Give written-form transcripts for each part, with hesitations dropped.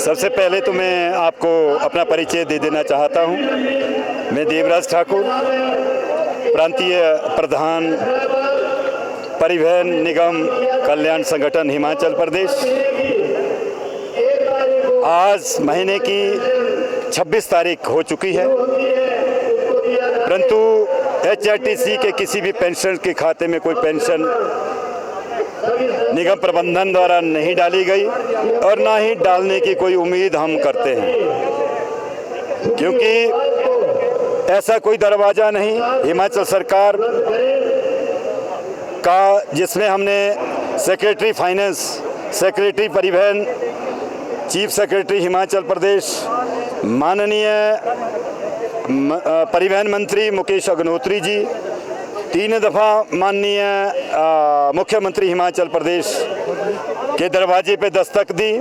सबसे पहले तो मैं आपको अपना परिचय दे देना चाहता हूं। मैं देवराज ठाकुर, प्रांतीय प्रधान परिवहन निगम कल्याण संगठन हिमाचल प्रदेश। आज महीने की 26 तारीख हो चुकी है, परंतु HRTC के किसी भी पेंशन के खाते में कोई पेंशन निगम प्रबंधन द्वारा नहीं डाली गई और ना ही डालने की कोई उम्मीद हम करते हैं, क्योंकि ऐसा कोई दरवाज़ा नहीं हिमाचल सरकार का जिसमें हमने सेक्रेटरी फाइनेंस, सेक्रेटरी परिवहन, चीफ सेक्रेटरी हिमाचल प्रदेश, माननीय परिवहन मंत्री मुकेश अग्निहोत्री जी, 3 दफ़ा माननीय मुख्यमंत्री हिमाचल प्रदेश के दरवाजे पे दस्तक दी।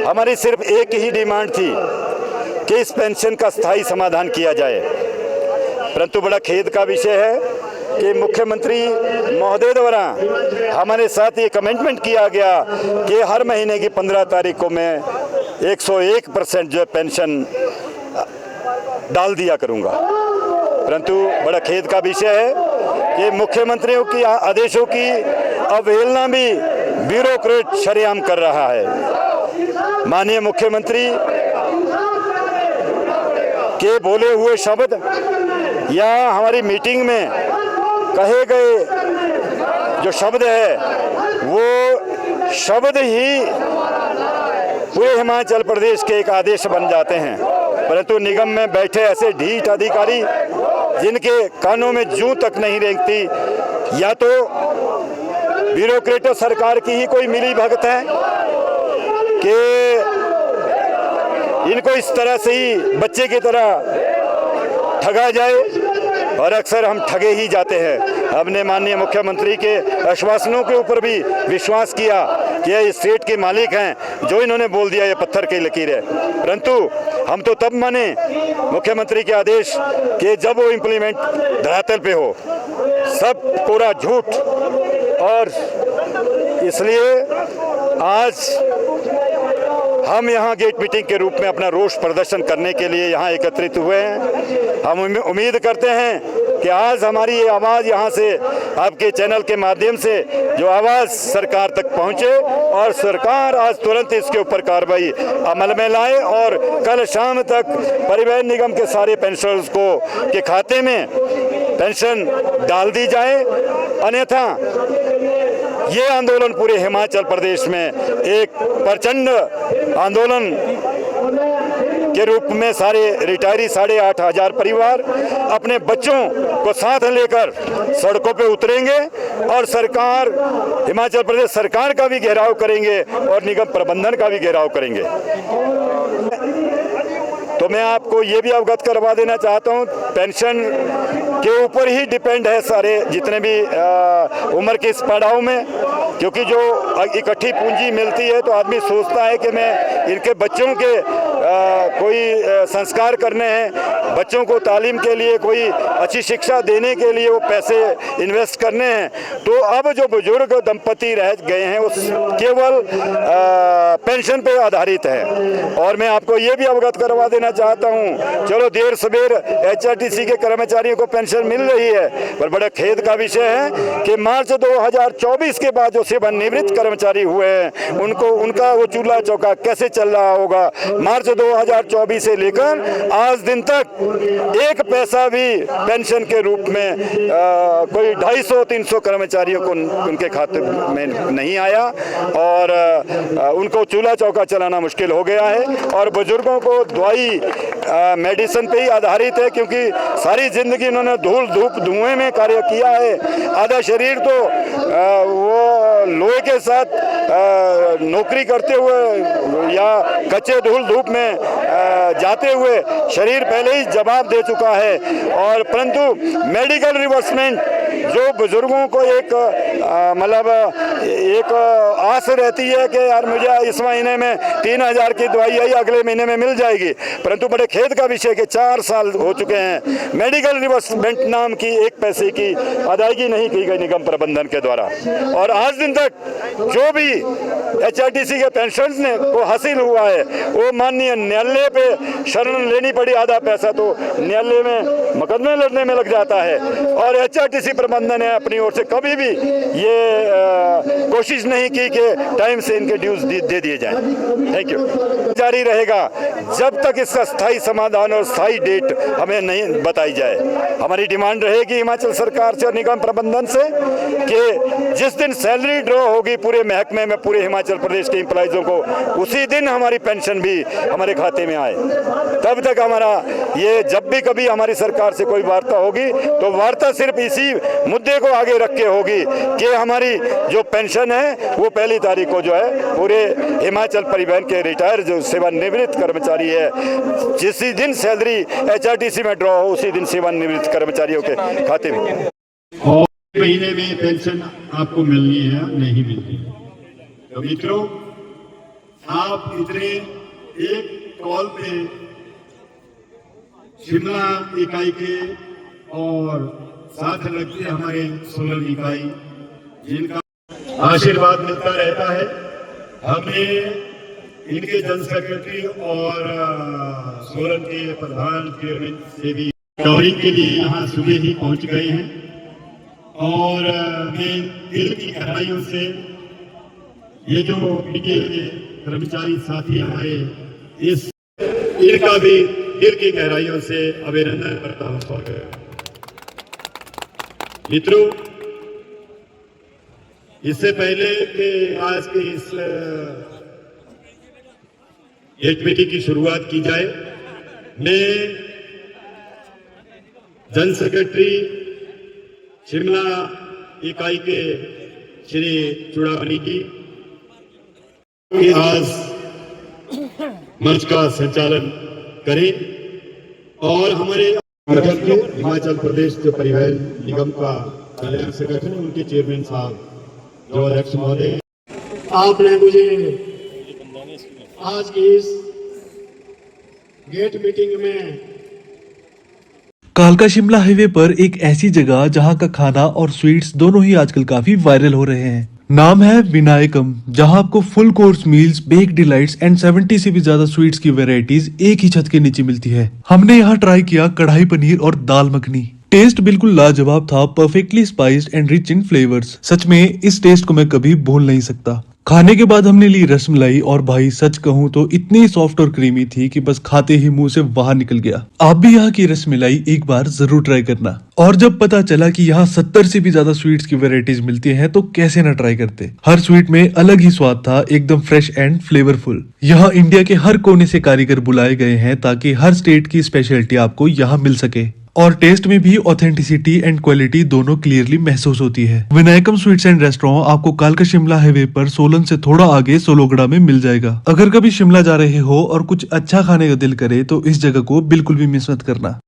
हमारी सिर्फ एक ही डिमांड थी कि इस पेंशन का स्थायी समाधान किया जाए, परंतु बड़ा खेद का विषय है कि मुख्यमंत्री महोदय द्वारा हमारे साथ ये कमिटमेंट किया गया कि हर महीने की 15 तारीख को मैं 101% जो पेंशन डाल दिया करूँगा, परंतु बड़ा खेद का विषय है कि मुख्यमंत्रियों की आदेशों की अवहेलना भी ब्यूरोक्रेट शरेआम कर रहा है। माननीय मुख्यमंत्री के बोले हुए शब्द या हमारी मीटिंग में कहे गए जो शब्द है वो शब्द ही पूरे हिमाचल प्रदेश के एक आदेश बन जाते हैं, परंतु निगम में बैठे ऐसे ढीठ अधिकारी जिनके कानों में जूं तक नहीं रेंगती, या तो ब्यूरोक्रेटों सरकार की ही कोई मिली भगत है कि इनको इस तरह से ही बच्चे की तरह ठगा जाए, और अक्सर हम ठगे ही जाते हैं। हमने माननीय मुख्यमंत्री के आश्वासनों के ऊपर भी विश्वास किया कि ये स्टेट के मालिक हैं, जो इन्होंने बोल दिया ये पत्थर की लकीर है, परंतु हम तो तब माने मुख्यमंत्री के आदेश कि जब वो इम्प्लीमेंट धरातल पे हो। सब पूरा झूठ, और इसलिए आज हम यहाँ गेट मीटिंग के रूप में अपना रोष प्रदर्शन करने के लिए यहाँ एकत्रित हुए हैं। हम उम्मीद करते हैं कि आज हमारी ये आवाज़ यहाँ से आपके चैनल के माध्यम से जो आवाज़ सरकार तक पहुँचे और सरकार आज तुरंत इसके ऊपर कार्रवाई अमल में लाए और कल शाम तक परिवहन निगम के सारे पेंशनर्स को के खाते में पेंशन डाल दी जाए। अन्यथा ये आंदोलन पूरे हिमाचल प्रदेश में एक प्रचंड आंदोलन के रूप में सारे रिटायरी 8,500 परिवार अपने बच्चों को साथ लेकर सड़कों पे उतरेंगे और सरकार, हिमाचल प्रदेश सरकार का भी घेराव करेंगे और निगम प्रबंधन का भी घेराव करेंगे। तो मैं आपको ये भी अवगत करवा देना चाहता हूँ, पेंशन के ऊपर ही डिपेंड है सारे जितने भी उम्र के इस पड़ाव में, क्योंकि जो इकट्ठी पूंजी मिलती है तो आदमी सोचता है कि मैं इनके बच्चों के कोई संस्कार करने हैं, बच्चों को तालीम के लिए कोई अच्छी शिक्षा देने के लिए वो पैसे इन्वेस्ट करने हैं। तो अब जो बुजुर्ग दंपति रह गए हैं वो केवल पेंशन पे आधारित है। और मैं आपको ये भी अवगत करवा देना चाहता हूँ, चलो देर सवेर HRTC के कर्मचारियों को पेंशन मिल रही है, पर बड़ा खेद का विषय है कि मार्च 2024 के बाद जो सेवानिवृत्त कर्मचारी हुए हैं उनका वो चूल्हा चौका कैसे चल रहा होगा। मार्च 2024 से लेकर आज दिन तक एक पैसा भी पेंशन के रूप में कोई 250-300 कर्मचारियों को उनके खाते में नहीं आया और उनको चूल्हा चौका चलाना मुश्किल हो गया है। और बुजुर्गों को दवाई मेडिसिन पे ही आधारित है, क्योंकि सारी जिंदगी उन्होंने धूल धूप धुएं में कार्य किया है। आधा शरीर तो वो लोहे के साथ नौकरी करते हुए या कच्चे धूल धूप में जाते हुए शरीर पहले ही जवाब दे चुका है। और परंतु मेडिकल रिवर्समेंट जो बुजुर्गों को एक मतलब एक आस रहती है कि यार मुझे इस महीने में 3,000 की दवाई आई, अगले महीने में मिल जाएगी, परंतु बड़े खेद का विषय कि 4 साल हो चुके हैं, मेडिकल रिवर्समेंट नाम की 1 पैसे की अदायगी नहीं की गई निगम प्रबंधन के द्वारा। और आज दिन तक जो भी HRTC के पेंशन ने को हासिल हुआ है वो माननीय न्यायालय पे शरण लेनी पड़ी, आधा पैसा तो न्यायालय में मुकदमे लड़ने में लग जाता है। और HRTC प्रबंधन ने अपनी ओर से कभी भी ये कोशिश नहीं की कि टाइम से इनके ड्यूज दे दिए जाएं। Thank you. जारी रहेगा जब तक इसका स्थायी समाधान और स्थायी डेट हमें नहीं बताई जाए। हमारी डिमांड रहेगी हिमाचल सरकार से और निगम प्रबंधन से कि जिस दिन सैलरी ड्रॉ होगी पूरे महकमे में, पूरे हिमाचल प्रदेश के एम्प्लॉइजों को, उसी दिन हमारी पेंशन भी हमारे खाते में आए। तब तक हमारा ये, जब भी कभी हमारी सरकार से कोई वार्ता होगी तो वार्ता सिर्फ इसी मुद्दे को आगे रख के होगी कि हमारी जो पेंशन है वो 1 तारीख को जो है पूरे हिमाचल परिवहन के रिटायर जो सेवानिवृत्त कर्मचारी है, जिस दिन सैलरी HRTC में ड्रॉ हो उसी दिन सेवानिवृत्त कर्मचारियों के खाते में। और महीने में पेंशन आपको मिलनी है, नहीं मिलनी। तो मित्रों, आप इतने एक कॉल पे शिमला इकाई के और साथ लगते हमारे सोलन इकाई, जिनका आशीर्वाद मिलता रहता है, हमने इनके जनरल सेक्रेटरी और सोलन के प्रधान चेयरमैन से भी कवरिंग के लिए यहाँ सुबह ही पहुंच गए हैं। और मैं दिल की गहराइयों से ये जो मीडिया के कर्मचारी साथी हमारे, इस इनका भी दिल की गहराइयों से अभिनंदन करता हूँ। मित्रों, इससे पहले कि आज के इस एक्टिविटी की शुरुआत की जाए, मैं जनरल सेक्रेटरी शिमला इकाई के श्री चुड़ावनी की आज मंच का संचालन करें और हमारे हिमाचल प्रदेश के परिवहन निगम का कल्याण संगठन, उनके चेयरमैन साहब जो अध्यक्ष महोदय, आपने मुझे आज की इस गेट मीटिंग में कालका शिमला हाईवे पर एक ऐसी जगह जहां का खाना और स्वीट्स दोनों ही आजकल काफी वायरल हो रहे हैं। नाम है विनायकम, जहां आपको full course meals, bake delights and 70 से भी ज्यादा स्वीट्स की वैरायटीज एक ही छत के नीचे मिलती है। हमने यहाँ ट्राई किया कढ़ाई पनीर और दाल मखनी। टेस्ट बिल्कुल लाजवाब था, perfectly spiced and rich in flavours. सच में इस टेस्ट को मैं कभी भूल नहीं सकता। खाने के बाद हमने ली रसमलाई और भाई सच कहूँ तो इतनी सॉफ्ट और क्रीमी थी कि बस खाते ही मुंह से बाहर निकल गया। आप भी यहाँ की रसमलाई एक बार जरूर ट्राई करना। और जब पता चला कि यहाँ 70 से भी ज्यादा स्वीट्स की वैरायटीज मिलती हैं तो कैसे ना ट्राई करते। हर स्वीट में अलग ही स्वाद था, एकदम फ्रेश एंड फ्लेवरफुल। यहाँ इंडिया के हर कोने से कारीगर बुलाए गए हैं ताकि हर स्टेट की स्पेशलिटी आपको यहाँ मिल सके और टेस्ट में भी ऑथेंटिसिटी एंड क्वालिटी दोनों क्लियरली महसूस होती है। विनायकम स्वीट्स एंड रेस्टोरेंट आपको कालका शिमला हाईवे पर सोलन से थोड़ा आगे सोलोगड़ा में मिल जाएगा। अगर कभी शिमला जा रहे हो और कुछ अच्छा खाने का दिल करे तो इस जगह को बिल्कुल भी मिस मत करना।